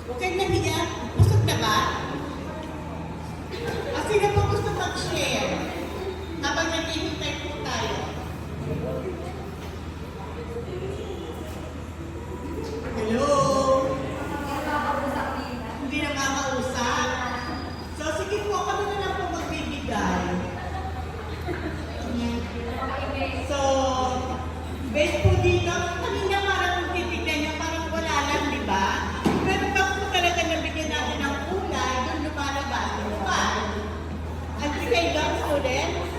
Huwag kayong nahiya. Busog na ba? Sino po gusto mag-share? Habang naghihintay po tayo. Hello? Hindi na makausap. So, sige po, kami na lang po magbibigay. So, based po dito, kanina parang titignan niya, parang wala lang, di ba? Pero pag po talaga nabigyan natin ng kulay, doon lumalabas. Diba? At sige, young students.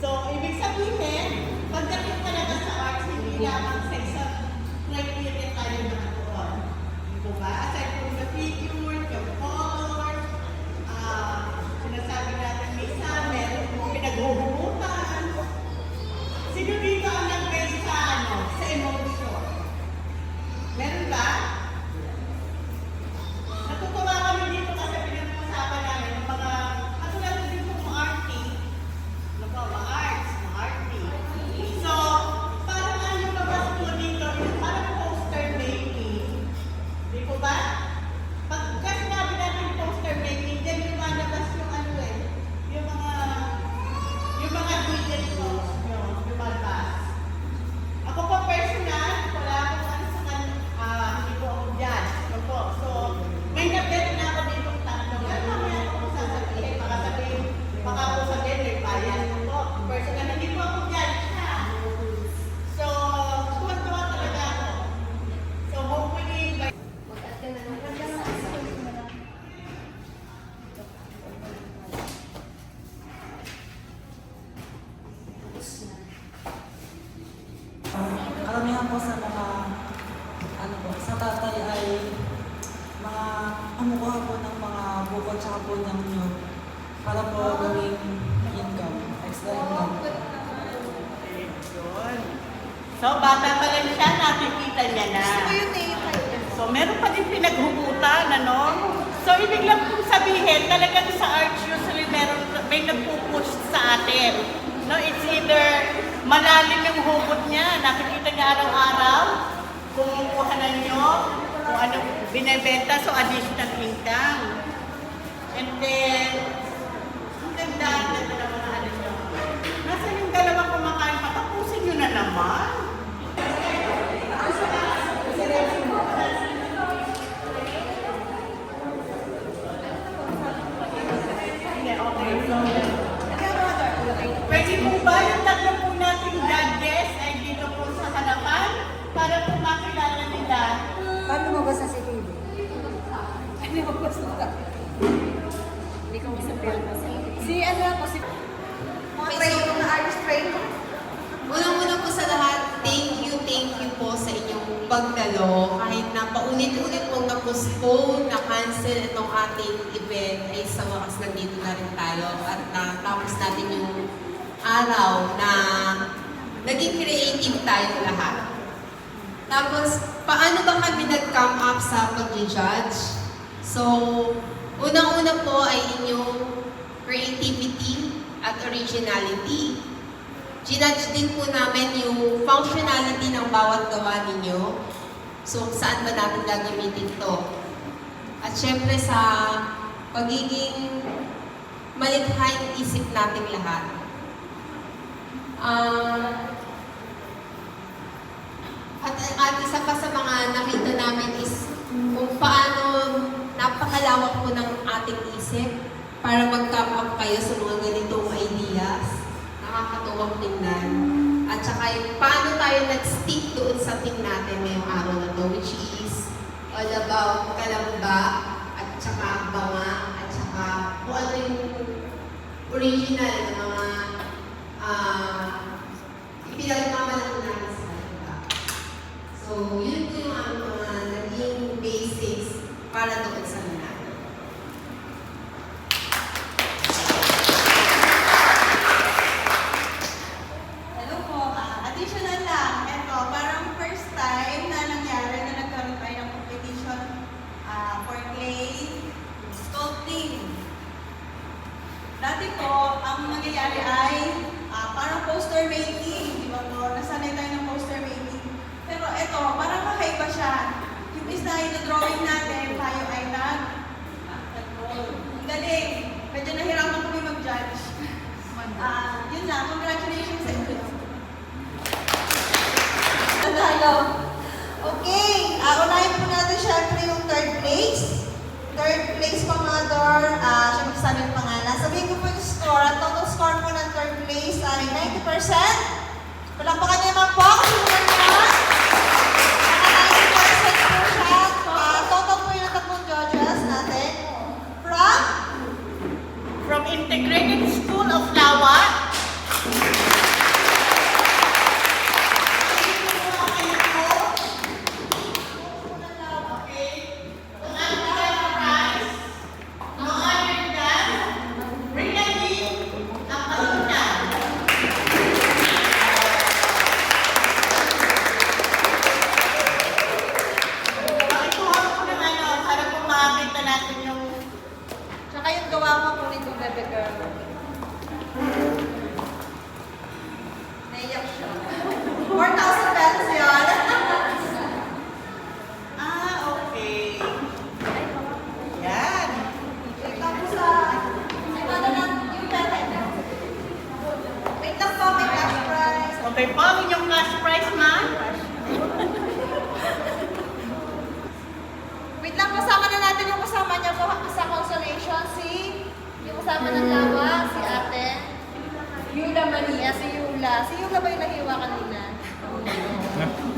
So, ibig sabihin, pagdating talaga sa arts, hindi lamang sa isang criteria tayo nakatuon. Diba? Aside from the figure, the color, sinasabi natin minsan, meron po pinaghuhugutan. Sino dito ang nag-base sa emotion? Meron ba? Natutuwa kami dito kasi pinag-usapan namin ng mga, katulad din po mga arty, mga arts, mga arty. So, parang ano yung labas po dito, parang poster making. Di po ba? Pag kasi namin natin poster making, then lumalabas yung ano yung mga details ko, yung lumalabas. Ako po personal, wala akong ano sa hindi po ako dyan. Opo. So, may nabet na ako dito tatlong. Ano mamaya ako sasabihin, baka ako sabihin, may bias po. Personal, hindi po ako dyan siya. So, tuwa-tuwa talaga ako. So, hopefully, Karamihan po sa mga sa tatay ay mga kumukuha po ng mga bukod tsaka po ng nyug para po gawing income, extra income. yun. So, bata pa lang siya, nakikita niya na. So, meron pa din pinaghugutan, ano? So, ibig lang kong sabihin, talagang sa arts usually may nagpupush sa atin. No, it's either malalim yung hugot niya, nakikita niya araw-araw, kumukuha na niyo, kung ano binibenta, so additional income. And then, ang ganda na mga additional. Nasaan yung dalawang kumakain, patapusin niyo na naman. Okay, so, pwede po ba yung tatlo po nating judges ay dito po sa harapan para po makilala nila? Paano mo ba sa si TV? Ano mo ba sa Hindi ko masabihan mo sa Si ano ako, si Trainer na Irish trainer. Unang-una po sa lahat, thank you po sa inyong pagdalo. Kahit na paulit-ulit pong na-postpone, na-cancel itong ating event, ay sa wakas nandito na rin tayo at natapos natin yung araw na naging creative tayo lahat. Tapos, paano ba kami nag-come up sa pag-judge? So, unang-una po ay inyong creativity at originality. Ginudge din po namin yung functionality ng bawat gawa ninyo. So, saan ba natin gagamitin to? At syempre sa pagiging malikhaing isip nating lahat. At isa pa sa mga nakita namin is kung paano napakalawak po ng ating isip para mag-come up kayo sa mga ganitong ideas. Nakakatuwang tingnan. At saka yung paano tayo nag-stick doon sa team natin ngayong araw na to, which is all about kalamba, at saka banga, at saka kung ano yung original na mga ipinagmamalaki namin sa kanila. So, yun po yung aming mga naging basics para doon sa natin. Additional lang, ito, parang first time na nangyari na nagkaroon tayo ng competition for clay sculpting. Dati po, ang nangyayari ay parang poster making, di ba po? Nasanay tayo ng poster making. Pero ito, parang kakaiba siya. Yung is na drawing natin, Yun lang, congratulations sa inyo. Nanalo. Okay, unahin po natin syempre yung third place. Third place po mga Dor, siya magsasabi ng pangalan. Sabihin ko po yung score. Ang total score po ng third place ay 90%. Palakpakan niyo naman po kasi naman niya. Naka 90% po siya. Total po yung tatlong judges natin. From Integrated School of Lawa. Tsaka yung gawa mo po nito, bebe girl. Naiyak siya. 4,000 pesos yun. Okay. Yan. Wait lang po sa... Ay, paano lang yung pera? Wait lang po, may cash prize. Okay po, ang inyong cash prize, ma'am. Wait lang, kasama na natin yung kasama niya po sa consolation. Yung kasama ng lawa, si ate. Yula Maria, si Yula. Si Yula ba yung nahiwa kanina?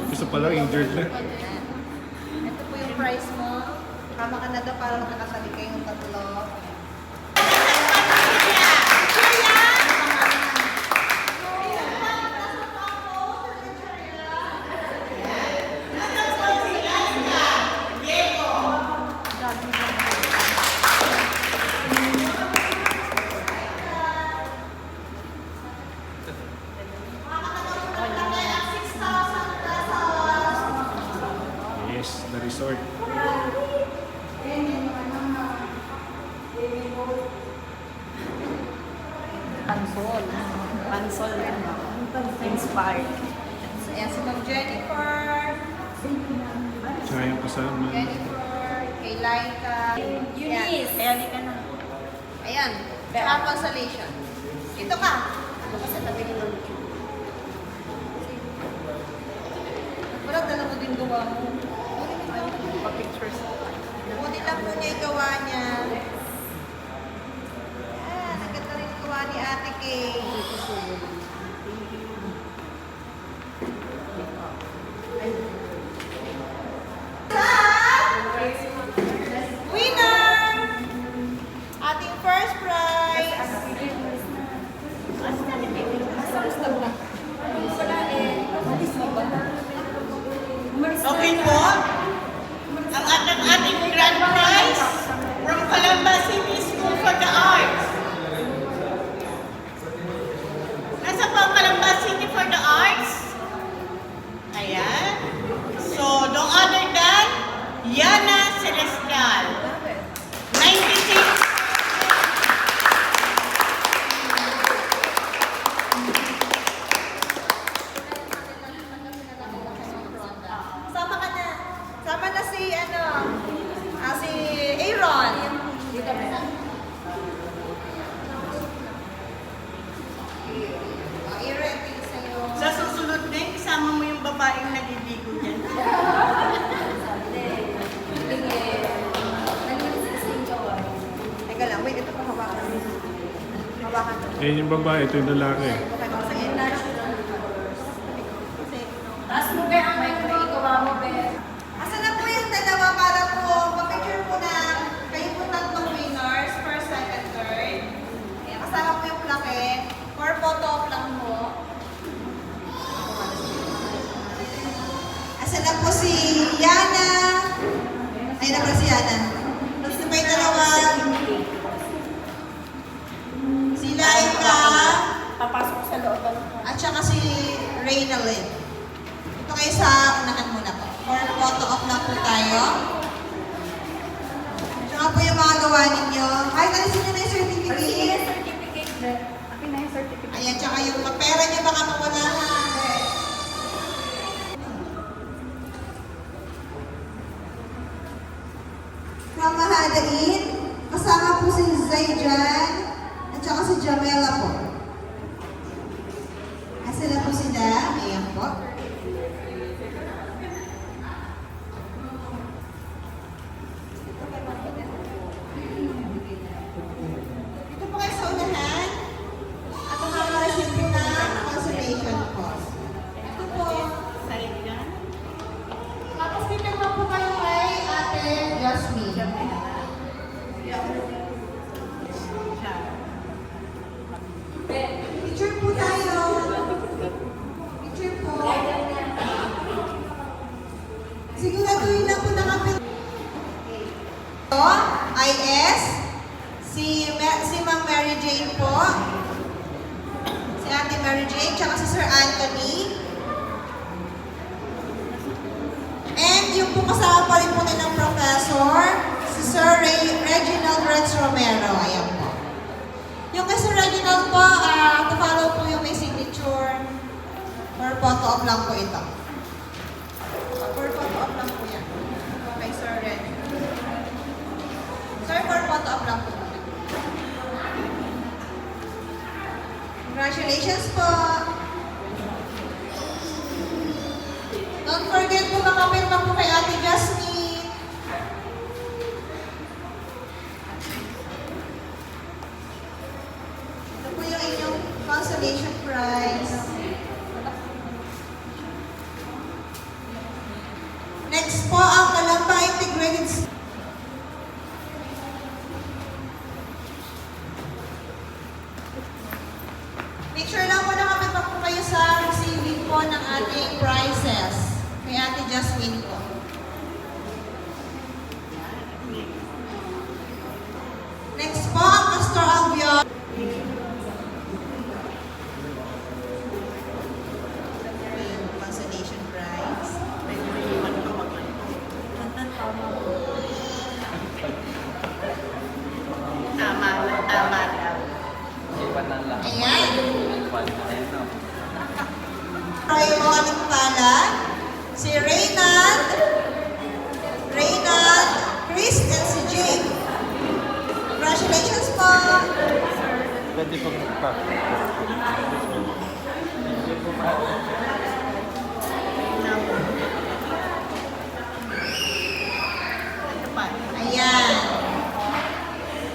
Gusto pala, injured na. Ayan. Ito po yung prize mo. Kama ka na daw para makakasali kayong tatlo. Yes, the resort. Pansol. Pansol rin ba? Inspired. So, ayan si Ma'am Jennifer. Sayang kasama. Jennifer, kay Laika. Eunice. Kaya di ka na. Ayan, tsaka consolation. Ito ka. Bukas sa tabi ni Lord. Wala, dala mo din gawa mo. Pa-pictures. Kunin lang po niya yung gawa niya. Ayan, ang ganda rin yung gawa ni Ate Kay. Winner! Ating first prize! Okay po. Ang ating grand prize from Calamba City School for the Arts. Nasa po ang Calamba City for the Arts? Ayan. So, no other than Yana Celestial. 96. Sama ka na. Sama na si, si Aaron. Aaron, tingin sa'yo. Sa susunod din, isama mo yung babaeng nagbibigo dyan. Teka lang, wait, ito pa hawakan. Hawakan. Ayun yung babae, ito yung lalaki. Okay, sige. Taas mo ba ang may gawa mo ba? Asa na po yung dalawa para po, pa-picture po na kayo po tatlong winners, first, second, third. Ayan, kasama po yung plaque. For photo op lang po. Asa na po si Yana? Ayun na po si Yana. Sino pa yung dalawa? Si Laika Papasok sa loob. at saka si Reynalyn. Ito kayo sa unahan muna po. For photo op lang po tayo. Tsaka po yung mga gawa ninyo. Kahit alisin nyo na yung certificate. Certificate ba? Akin na yung certificate. Ayan, tsaka yung pera nyo baka mawala ha. From Mahadain, kasama po si Zayjan at saka si Jamela po. Ayan po. Dito po kayo sa unahan. At ang makakareceive po ng consolation cost. Ito po. Sa'yo yan. Tapos dito naman po kayo kay Ate Jasmine. Siya. Picture po tayo. Picture po. Siguraduhin lang po nakapit. Ito, IS. Si Ma'am Mary Jane po. Si Ate Mary Jane, tsaka si Sir Anthony. And yung po kasama pa rin po nilang professor, si Sir Reginald Rex Romero. Ayan po. Yung kay Sir Reginald po, to follow po yung may signature. For photo op lang po ito. For photo op lang po yan. Kay Sir Reginald. Sir, for photo op lang po. Congratulations po. Don't forget po makapirma po kay Ate Jasmine. Ito po yung inyong consolation prize. Next po ang Kalamba Integrated School. Make sure lang po nakapirma po kayo sa receiving po ng ating prizes. Kay Ate Jasmine po. Next po ang Pastor Albion. Consolation prize. Tama daw. Ayan. Tayo mo ating pala. Si Reynald, Chris, and si Jake. Congratulations po. Pwede po pa. Ayan.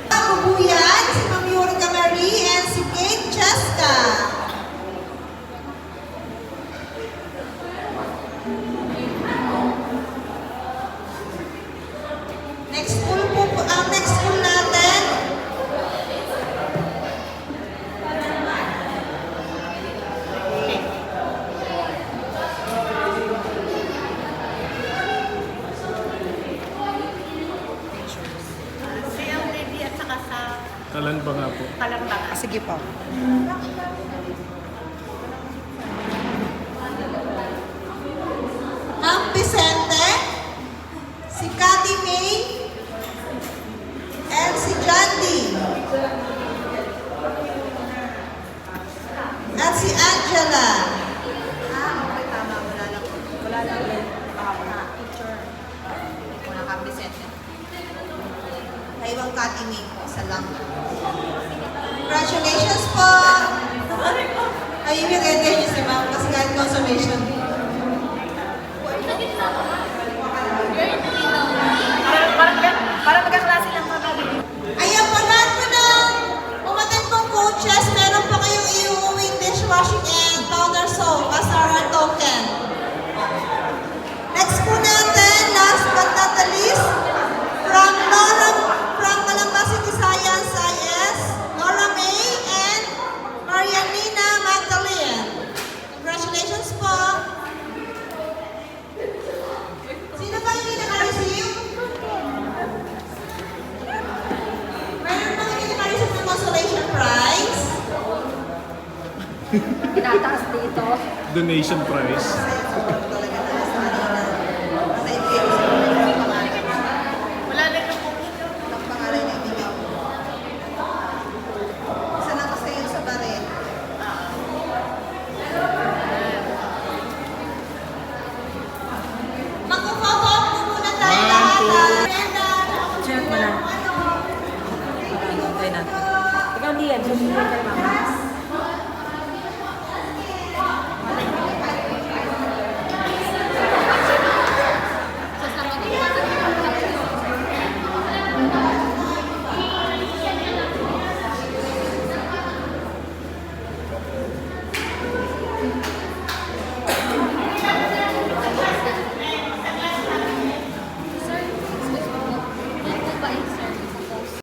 Kabubuyan, si Ma'am Yurica Marie, and si Kate Cheska. Next school po, ang next school natin. Si LDD at saka sa Talan ba nga po? Kalambangan. Sige po. Ma'am Vicente, si Cathy May, and si Jandy. At si Angela. Okay, tama. Wala lang ulit. Picture. Wala Ma'am Vicente. Kaywang Cathy May po sa lang. Congratulations po! Ay, ibigay niyo si Ma'am kasi kahit consolation. Parang magkaklase lang kami. Ayan po, lahat po ng umatin pong coaches, meron po kayong iuwing dishwashing and powder soap as our token. Next po natin, last but not the least, from Kalamba City Science IS, Nora May and Marianina Magdalene. Congratulations po. Sino ba yung hindi naka-receive? Mayroon ba yung hindi naka-receive ng consolation prize? Tinataas dito. Donation prize. Wala na yung Ang pangalan niya bigyan. Isa na kasi yun sa baril. Magpo-photo op po muna tayo lahat. Check mo lang. Ikaw, Lian.